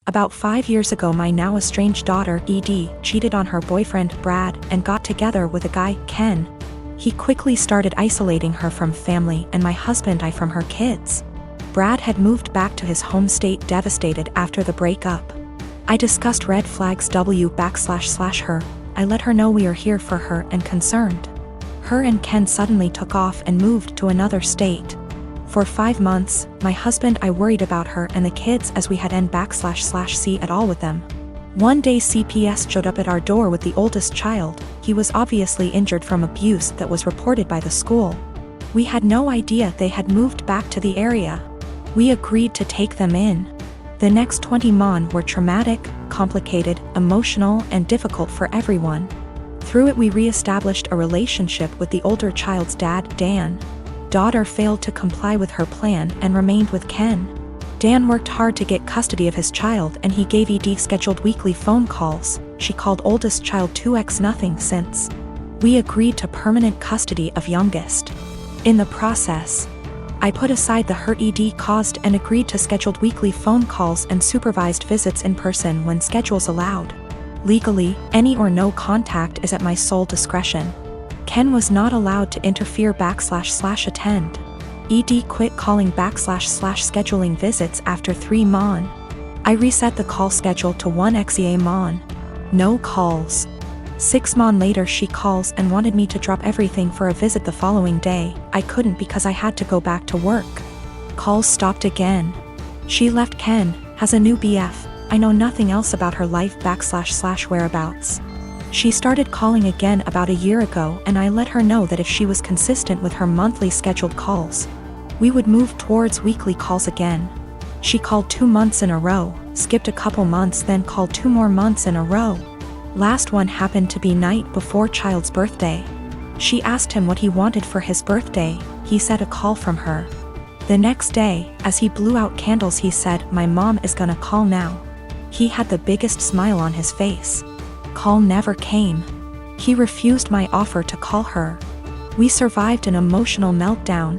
About 5 years ago, my now estranged daughter, Edie, cheated on her boyfriend, Brad, and got together with a guy, Ken. He quickly started isolating her from family and my husband from her kids. Brad had moved back to his home state devastated after the breakup. I discussed red flags her. I let her know we are here for her and concerned. Her and Ken suddenly took off and moved to another state. For 5 months, my husband I worried about her and the kids as we had see at all with them. One day CPS showed up at our door with the oldest child. He was obviously injured from abuse that was reported by the school. We had no idea they had moved back to the area. We agreed to take them in. The next 20 months were traumatic, complicated, emotional, and difficult for everyone. Through it we re-established a relationship with the older child's dad, Dan. Daughter failed to comply with her plan and remained with Ken. Dan worked hard to get custody of his child and he gave Edie scheduled weekly phone calls. She called oldest child 2x nothing since. We agreed to permanent custody of youngest. In the process, I put aside the hurt Edie caused and agreed to scheduled weekly phone calls and supervised visits in person when schedules allowed. Legally, any or no contact is at my sole discretion. Ken was not allowed to interfere attend. Edie quit calling scheduling visits after 3 months. I reset the call schedule to 1 month. No calls. 6 months later she calls and wanted me to drop everything for a visit the following day. I couldn't because I had to go back to work. Calls stopped again. She left Ken, has a new BF. I know nothing else about her life whereabouts. She started calling again about a year ago and I let her know that if she was consistent with her monthly scheduled calls, we would move towards weekly calls again. She called 2 months in a row, skipped a couple months, then called 2 more months in a row. Last one happened to be night before child's birthday. She asked him what he wanted for his birthday. He said a call from her. The next day, as he blew out candles, he said, "My mom is gonna call now." He had the biggest smile on his face. Call never came. He refused my offer to call her. We survived an emotional meltdown.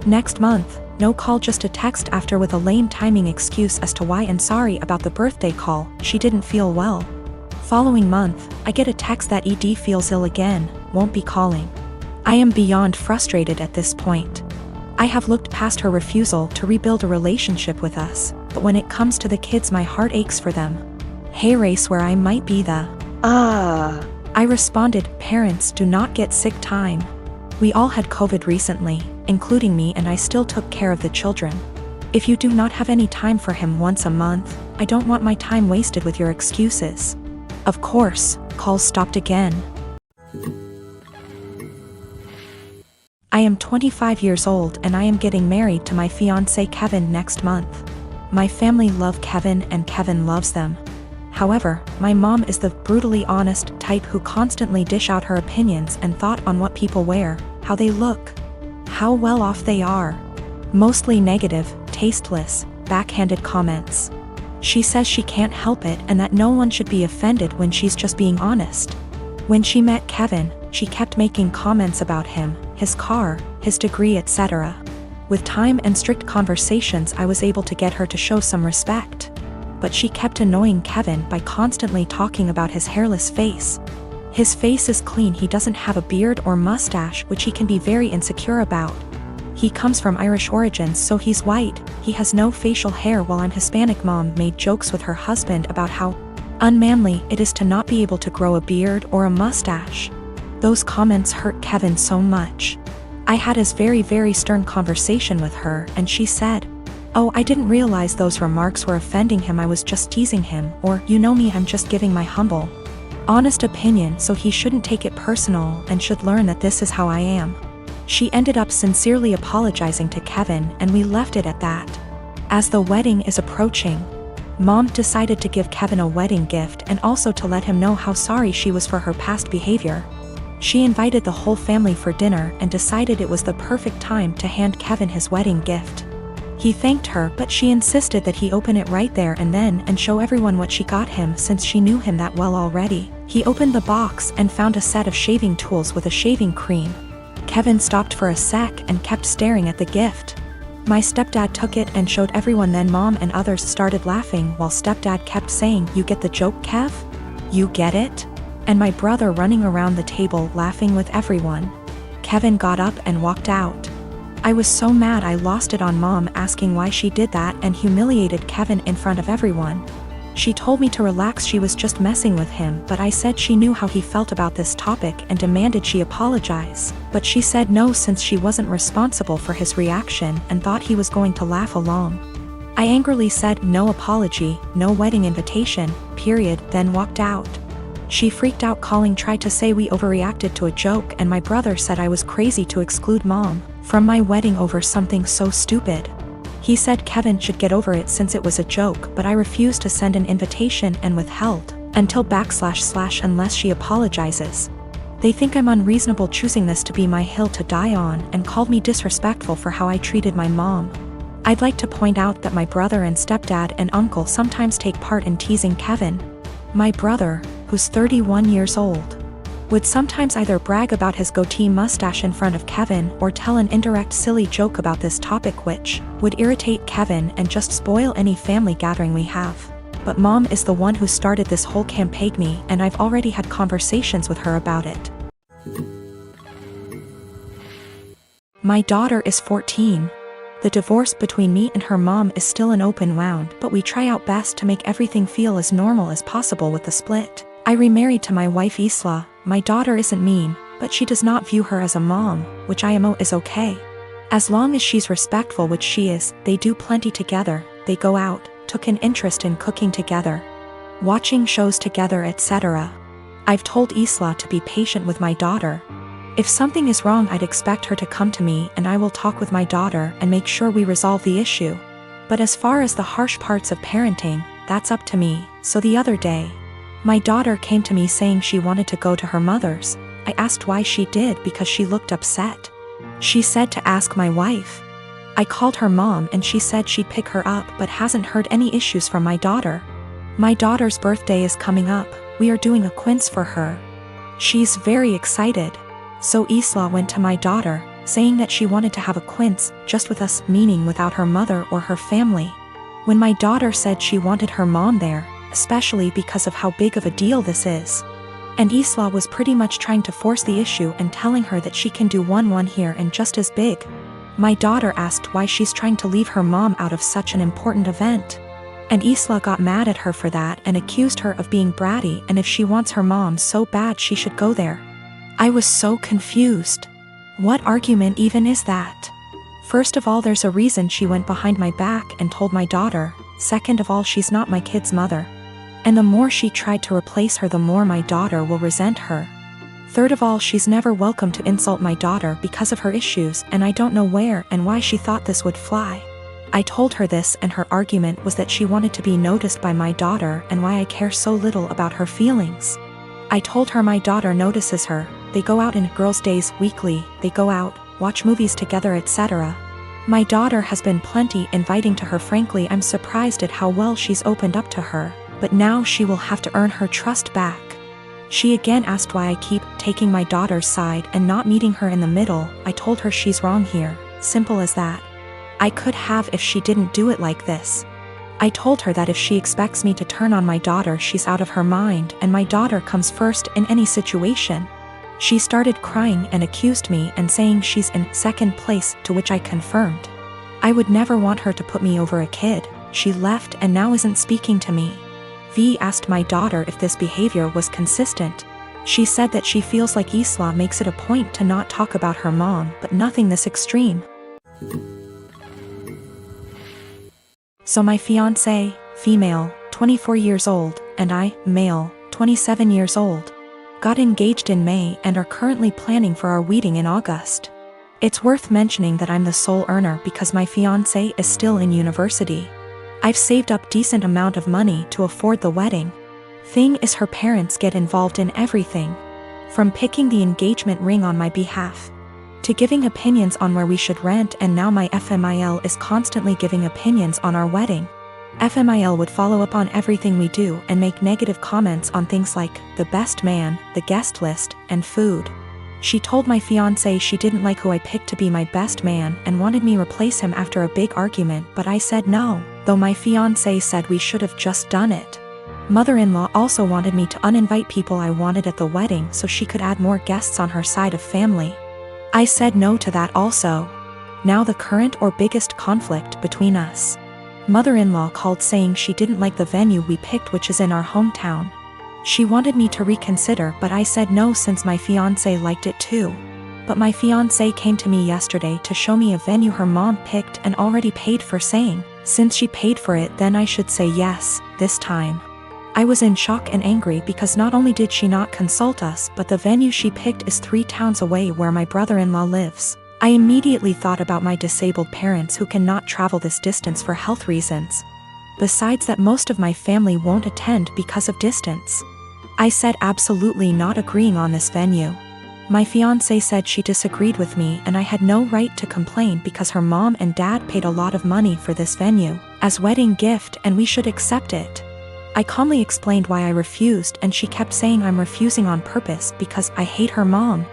Next month, no call, just a text after with a lame timing excuse as to why and sorry about the birthday call, she didn't feel well. Following month, I get a text that Edie feels ill again, won't be calling. I am beyond frustrated at this point. I have looked past her refusal to rebuild a relationship with us, but when it comes to the kids my heart aches for them. Hey race where I might be the I responded, parents do not get sick time. We all had COVID recently, including me, and I still took care of the children. If you do not have any time for him once a month, I don't want my time wasted with your excuses. Of course, calls stopped again. I am 25 years old and I am getting married to my fiancé Kevin next month. My family love Kevin and Kevin loves them. However, my mom is the brutally honest type who constantly dish out her opinions and thought on what people wear, how they look, how well off they are. Mostly negative, tasteless, backhanded comments. She says she can't help it and that no one should be offended when she's just being honest. When she met Kevin, she kept making comments about him, his car, his degree, etc. With time and strict conversations I was able to get her to show some respect. But she kept annoying Kevin by constantly talking about his hairless face. His face is clean, he doesn't have a beard or mustache, which he can be very insecure about. He comes from Irish origins, so he's white, he has no facial hair, while I'm Hispanic. Mom made jokes with her husband about how unmanly it is to not be able to grow a beard or a mustache. Those comments hurt Kevin so much. I had a very stern conversation with her and she said, "Oh, I didn't realize those remarks were offending him, I was just teasing him," or, "You know me, I'm just giving my humble, honest opinion, so he shouldn't take it personal and should learn that this is how I am." She ended up sincerely apologizing to Kevin and we left it at that. As the wedding is approaching, Mom decided to give Kevin a wedding gift and also to let him know how sorry she was for her past behavior. She invited the whole family for dinner and decided it was the perfect time to hand Kevin his wedding gift. He thanked her, but she insisted that he open it right there and then and show everyone what she got him since she knew him that well already. He opened the box and found a set of shaving tools with a shaving cream. Kevin stopped for a sec and kept staring at the gift. My stepdad took it and showed everyone, then mom and others started laughing while stepdad kept saying, "You get the joke, Kev? You get it?" And my brother running around the table laughing with everyone. Kevin got up and walked out. I was so mad I lost it on mom asking why she did that and humiliated Kevin in front of everyone. She told me to relax, she was just messing with him, but I said she knew how he felt about this topic and demanded she apologize. But she said no since she wasn't responsible for his reaction and thought he was going to laugh along. I angrily said no apology, no wedding invitation, period, then walked out. She freaked out, tried to say we overreacted to a joke, and my brother said I was crazy to exclude mom from my wedding over something so stupid. He said Kevin should get over it since it was a joke, but I refused to send an invitation and withheld until / unless she apologizes. They think I'm unreasonable choosing this to be my hill to die on and called me disrespectful for how I treated my mom. I'd like to point out that my brother and stepdad and uncle sometimes take part in teasing Kevin. My brother, who's 31 years old, would sometimes either brag about his goatee mustache in front of Kevin or tell an indirect silly joke about this topic which would irritate Kevin and just spoil any family gathering we have. But mom is the one who started this whole campaign, and I've already had conversations with her about it. My daughter is 14. The divorce between me and her mom is still an open wound, but we try our best to make everything feel as normal as possible with the split. I remarried to my wife Isla. My daughter isn't mean, but she does not view her as a mom, which is okay. As long as she's respectful, which she is, they do plenty together, they go out, took an interest in cooking together, watching shows together, etc. I've told Isla to be patient with my daughter. If something is wrong, I'd expect her to come to me and I will talk with my daughter and make sure we resolve the issue. But as far as the harsh parts of parenting, that's up to me. So the other day, my daughter came to me saying she wanted to go to her mother's. I asked why she did because she looked upset. She said to ask my wife. I called her mom and she said she'd pick her up but hasn't heard any issues from my daughter. My daughter's birthday is coming up, we are doing a quince for her. She's very excited. So Isla went to my daughter, saying that she wanted to have a quince, just with us, meaning without her mother or her family. When my daughter said she wanted her mom there, especially because of how big of a deal this is. And Isla was pretty much trying to force the issue and telling her that she can do one here and just as big. My daughter asked why she's trying to leave her mom out of such an important event. And Isla got mad at her for that and accused her of being bratty, and if she wants her mom so bad she should go there. I was so confused. What argument even is that? First of all, there's a reason she went behind my back and told my daughter. Second of all, she's not my kid's mother. And the more she tried to replace her, the more my daughter will resent her. Third of all, she's never welcome to insult my daughter because of her issues, and I don't know where and why she thought this would fly. I told her this, and her argument was that she wanted to be noticed by my daughter and why I care so little about her feelings. I told her my daughter notices her, they go out in girls' days weekly, they go out, watch movies together, etc. My daughter has been plenty inviting to her. Frankly, I'm surprised at how well she's opened up to her, but now she will have to earn her trust back. She again asked why I keep taking my daughter's side and not meeting her in the middle. I told her she's wrong here, simple as that. I could have if she didn't do it like this. I told her that if she expects me to turn on my daughter, she's out of her mind, and my daughter comes first in any situation. She started crying and accused me and saying she's in second place, to which I confirmed. I would never want her to put me over a kid. She left and now isn't speaking to me. V asked my daughter if this behavior was consistent. She said that she feels like Isla makes it a point to not talk about her mom, but nothing this extreme. So my fiancé, female, 24 years old, and I, male, 27 years old, got engaged in May and are currently planning for our wedding in August. It's worth mentioning that I'm the sole earner because my fiancé is still in university. I've saved up decent amount of money to afford the wedding. Thing is, her parents get involved in everything, from picking the engagement ring on my behalf, to giving opinions on where we should rent, and now my FMIL is constantly giving opinions on our wedding. FMIL would follow up on everything we do and make negative comments on things like the best man, the guest list, and food. She told my fiancé she didn't like who I picked to be my best man and wanted me replace him after a big argument, but I said no, though my fiancé said we should have just done it. Mother-in-law also wanted me to uninvite people I wanted at the wedding so she could add more guests on her side of family. I said no to that also. Now the current or biggest conflict between us. Mother-in-law called saying she didn't like the venue we picked, which is in our hometown. She wanted me to reconsider, but I said no since my fiancé liked it too. But my fiancé came to me yesterday to show me a venue her mom picked and already paid for, saying, since she paid for it then I should say yes, this time. I was in shock and angry because not only did she not consult us, but the venue she picked is 3 towns away where my brother-in-law lives. I immediately thought about my disabled parents who cannot travel this distance for health reasons. Besides that, most of my family won't attend because of distance. I said absolutely not agreeing on this venue. My fiancé said she disagreed with me and I had no right to complain because her mom and dad paid a lot of money for this venue as wedding gift and we should accept it. I calmly explained why I refused and she kept saying I'm refusing on purpose because I hate her mom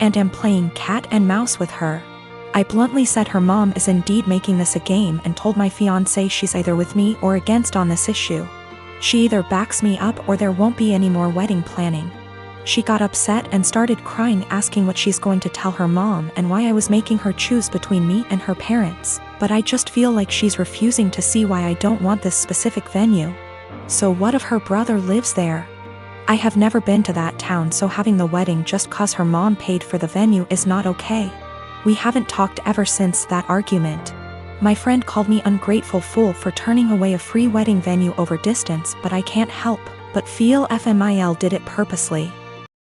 and am playing cat and mouse with her. I bluntly said her mom is indeed making this a game and told my fiancé she's either with me or against on this issue. She either backs me up or there won't be any more wedding planning. She got upset and started crying, asking what she's going to tell her mom and why I was making her choose between me and her parents, but I just feel like she's refusing to see why I don't want this specific venue. So what if her brother lives there? I have never been to that town, so having the wedding just cause her mom paid for the venue is not okay. We haven't talked ever since that argument. My friend called me ungrateful fool for turning away a free wedding venue over distance, but I can't help but feel FMIL did it purposely.